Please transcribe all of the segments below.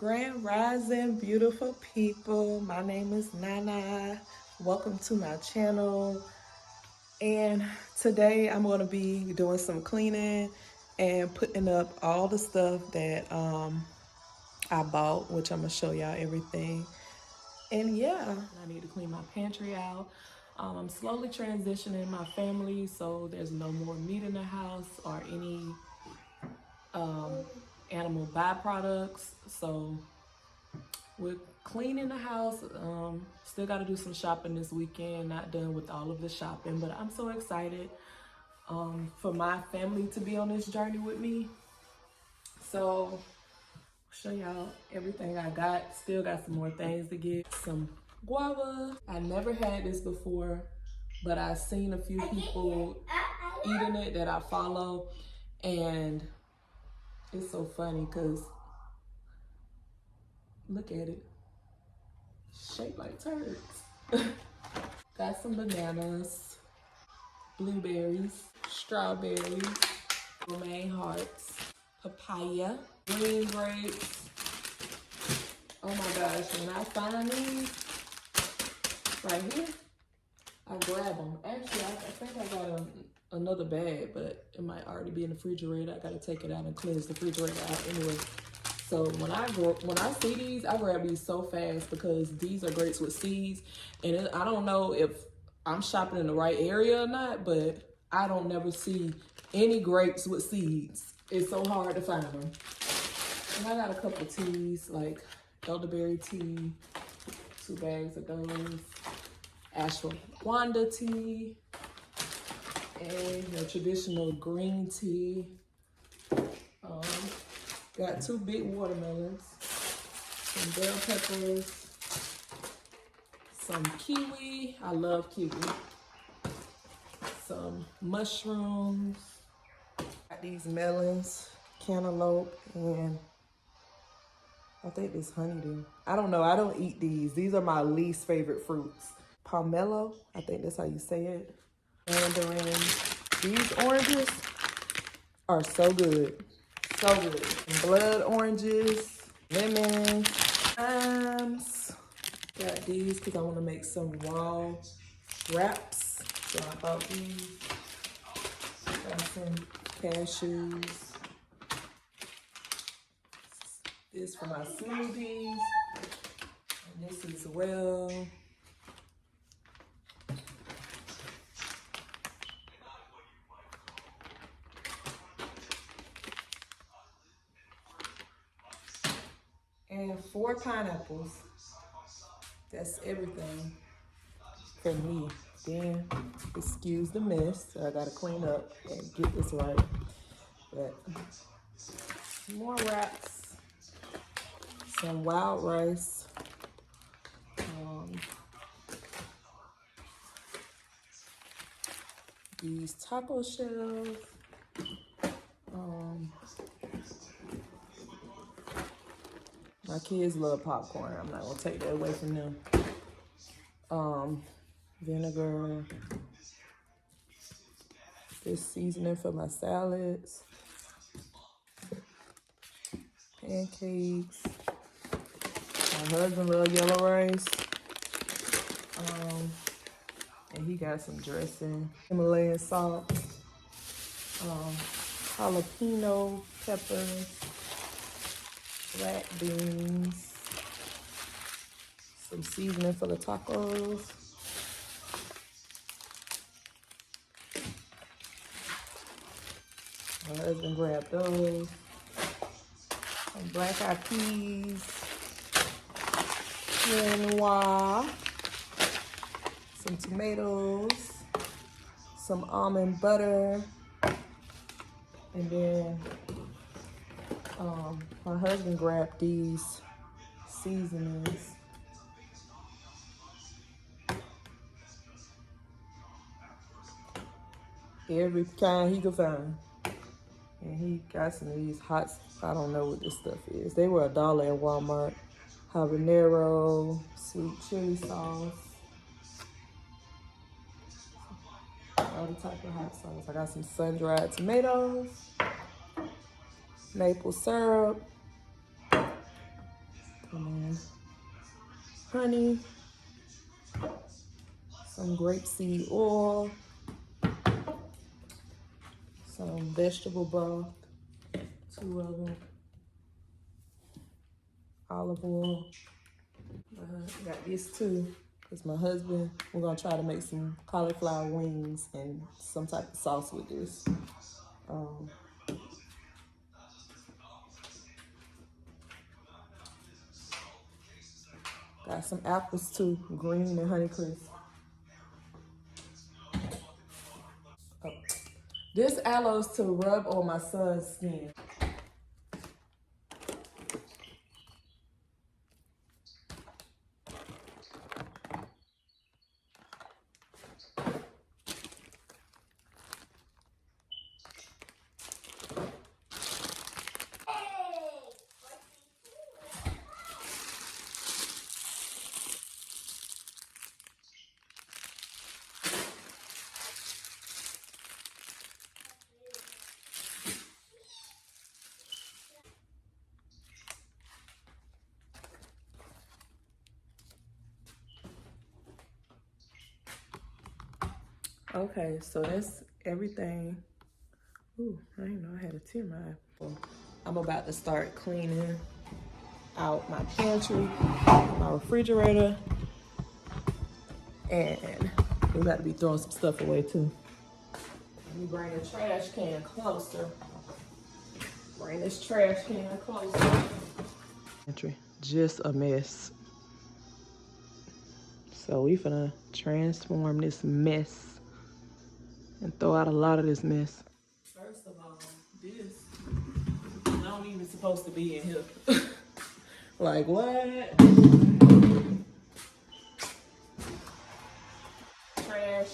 Grand Rising, beautiful people. My name is Nana. Welcome to my channel. And today I'm going to be doing some cleaning and putting up all the stuff that I bought, which I'm going to show y'all everything. And yeah, I need to clean my pantry out. I'm slowly transitioning my family, so there's no more meat in the house or any animal byproducts. So we're cleaning the house. Still got to do some shopping this weekend. Not done with all of the shopping, but I'm so excited for my family to be on this journey with me. So show y'all everything I got. Still got some more things to get. Some guava. I never had this before, but I've seen a few people eating it that I follow, and it's so funny because look at it, shaped like turds. Got some bananas, blueberries, strawberries, romaine hearts, papaya, green grapes. Oh my gosh, when I find these right here, I grab them. Actually, I think I got another bag, but it might already be in the refrigerator. I gotta take it out and cleanse the refrigerator out anyway. So when I see these, I grab these so fast because these are grapes with seeds. And I don't know if I'm shopping in the right area or not, but I don't never see any grapes with seeds. It's so hard to find them. And I got a couple of teas, like elderberry tea, 2 bags of those, ashwagandha tea, and the traditional green tea. Got 2 big watermelons, some bell peppers, some kiwi. I love kiwi. Some mushrooms. Got these melons, cantaloupe, and I think this honeydew. I don't know. I don't eat these. These are my least favorite fruits. Pomelo, I think that's how you say it. Mandarin. These oranges are so good. So good. Blood oranges, lemons, limes. Got these because I want to make some raw wraps. So I bought these. Got some cashews. This for my smoothies. And this as well. And 4 pineapples. That's everything for me. Then, excuse the mess. So I gotta clean up and get this right. But more wraps. Some wild rice. These taco shells. My kids love popcorn. I'm not gonna take that away from them. Vinegar. This seasoning for my salads. Pancakes. My husband loves yellow rice. And he got some dressing. Himalayan salt. Jalapeno peppers. Black beans. Some seasoning for the tacos. My husband grabbed those. Some black eyed peas. Quinoa. Some tomatoes. Some almond butter. And then my husband grabbed these seasonings. Every kind he could find. And he got some of these hot, I don't know what this stuff is. They were $1 at Walmart. Habanero, sweet chili sauce. Other type of hot sauce. I got some sun-dried tomatoes. Maple syrup. honey, some grapeseed oil, some vegetable broth, 2 of them, olive oil. I got this too, because my husband, we're gonna try to make some cauliflower wings and some type of sauce with this. Got some apples too, green and Honeycrisp. Oh. This aloe's to rub on my son's skin. Okay, so that's everything. Ooh, I didn't know I had a tear in my eye. I'm about to start cleaning out my pantry, my refrigerator, and we got to be throwing some stuff away too. Let me bring the trash can closer. Bring this trash can closer. Pantry, just a mess. So we finna transform this mess and throw out a lot of this mess. First of all, this not even supposed to be in here. Like what? Trash.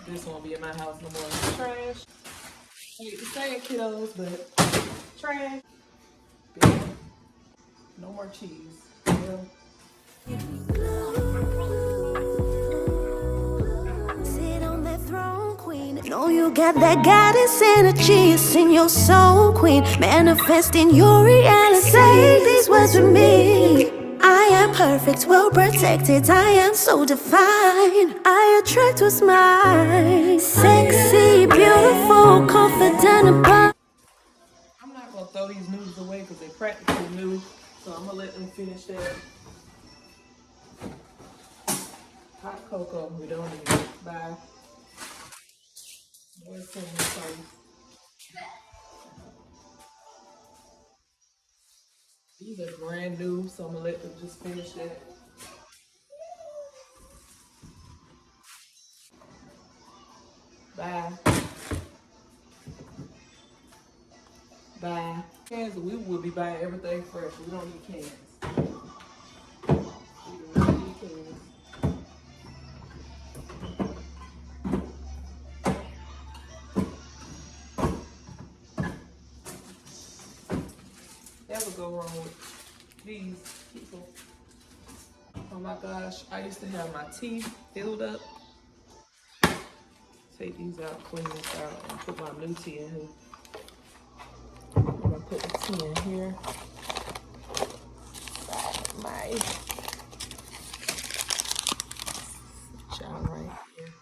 This won't be in my house no more. Trash. I hate to say it, kiddos, but trash. Bill. No more cheese. Bill. Sit on that throne, queen. Know you got that goddess energy. It's in your soul, queen. Manifesting your reality. Say these words with me. I am perfect, well protected. I am so divine. I attract what's mine. Sexy, beautiful, confident about. I'm not gonna throw these noodles away because they're practically new. So I'm gonna let them finish that. Hot cocoa, we don't need it. Bye. What's in this place? These are brand new, so I'm gonna let them just finish that. Bye. Bye. Cans, we will be buying everything fresh. We don't need cans. We do not need cans. Never go wrong with these people. Oh my gosh, I used to have my tea filled up. Take these out, clean this out, and put my new tea in here. I'm gonna put the tea in here. My jar right here.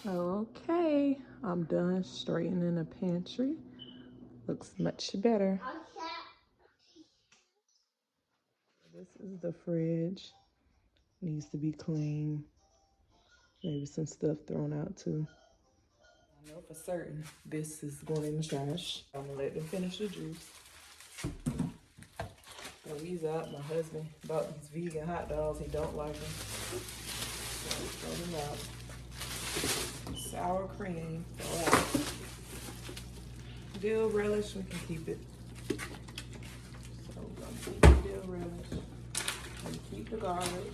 Okay, I'm done straightening the pantry. Looks much better. This is the fridge. Needs to be clean. Maybe some stuff thrown out too. I know for certain this is going in the trash. I'm gonna let them finish the juice. Throw these out. My husband bought these vegan hot dogs. He don't like them. So throw them out. Sour cream, throw out. Dill relish, we can keep it. So we're gonna keep the dill relish. And keep the garlic.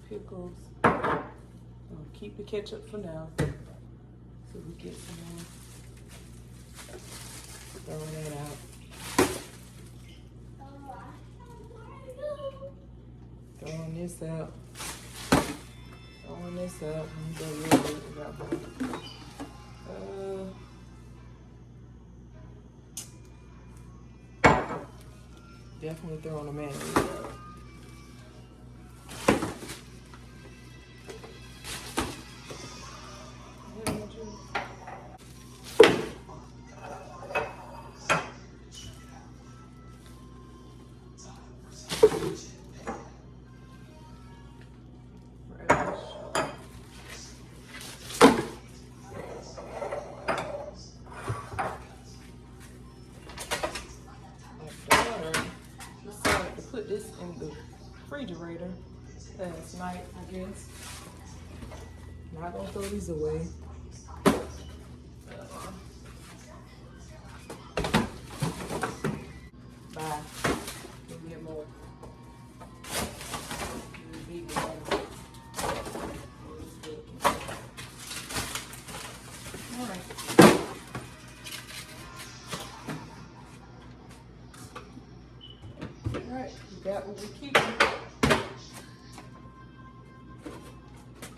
Pickles. I'll keep the ketchup for now. So we get some more. Throwing that out. Throwing this out. Throwing this out. I'm gonna go a little bit without more. Definitely throwing the mayonnaise out. Decided to put this in the refrigerator last night, I guess. Not gonna throw these away. Bye. Give me more. All right. All right, we got what we're keeping.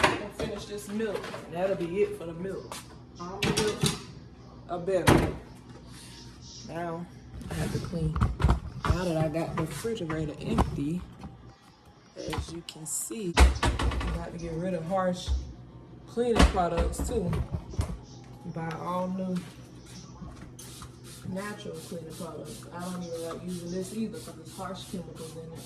And finish this milk, and that'll be it for the milk. All the milk are better. Now I have to clean. Now that I got the refrigerator empty, as you can see, I got to get rid of harsh cleaning products too. Buy all new natural cleaning products. I don't even like using this either because there's harsh chemicals in it.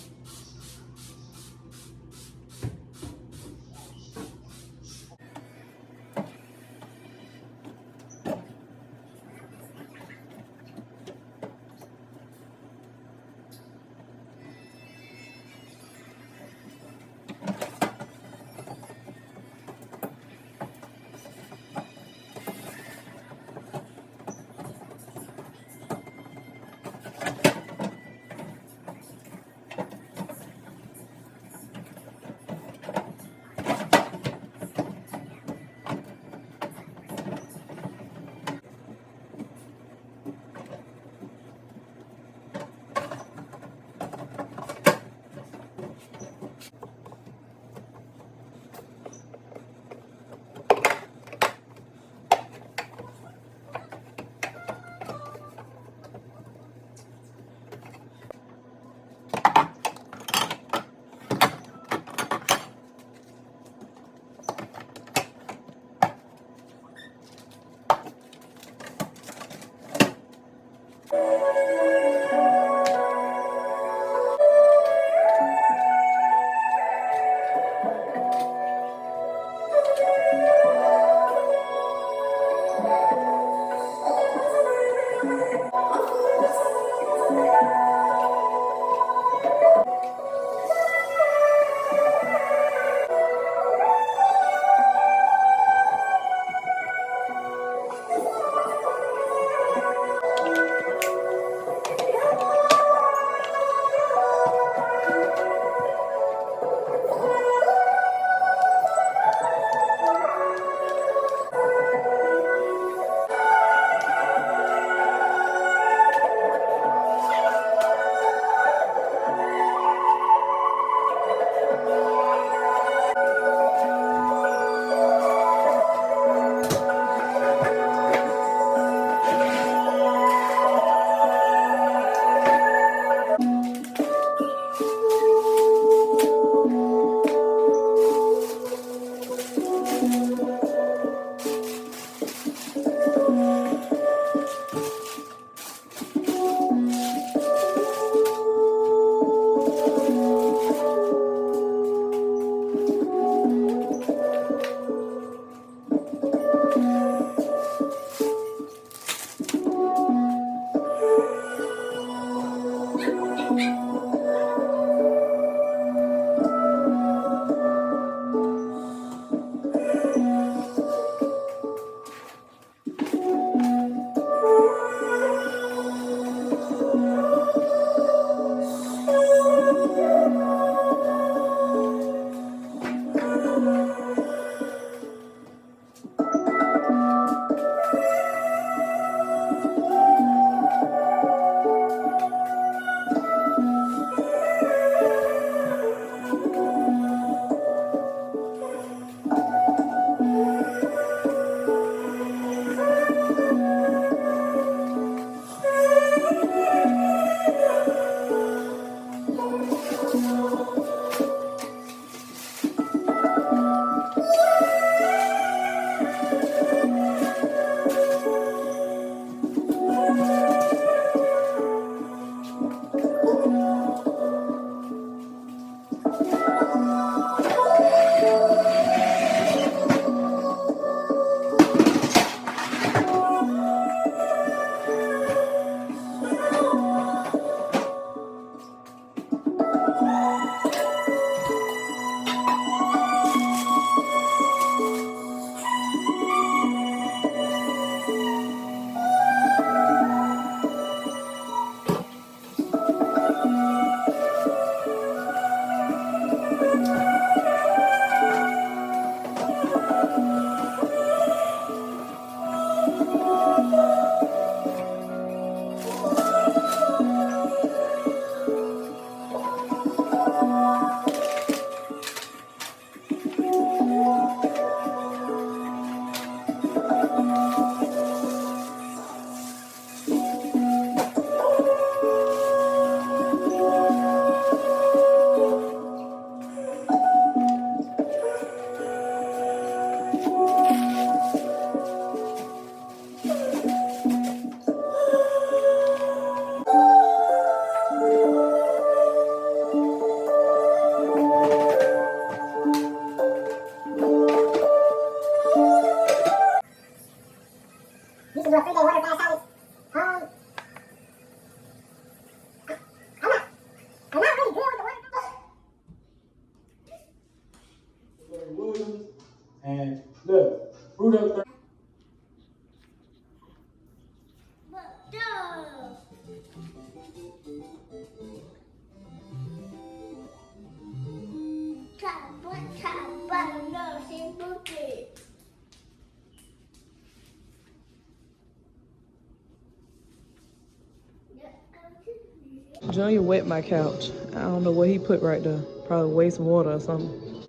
Junior wet my couch. I don't know what he put right there. Probably waste water or something.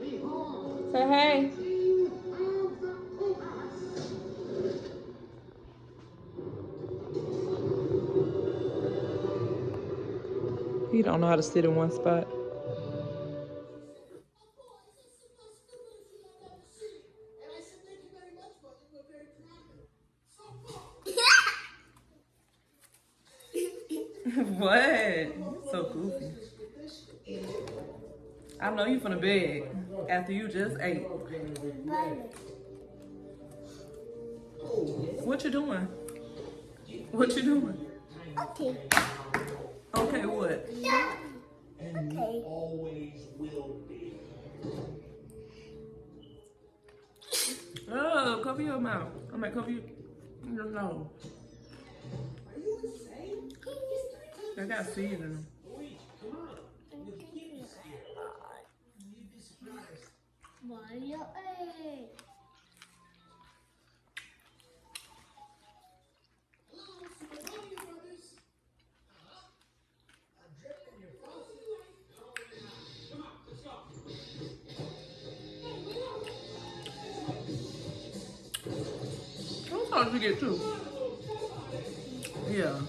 Say hey. He don't know how to sit in one spot. What? So goofy. I know you from the bed after you just ate. What you doing? What you doing? Okay. Okay, what? Okay. Oh, cover your mouth. I might cover your nose. I got seeds in them. How much you get too? Yeah.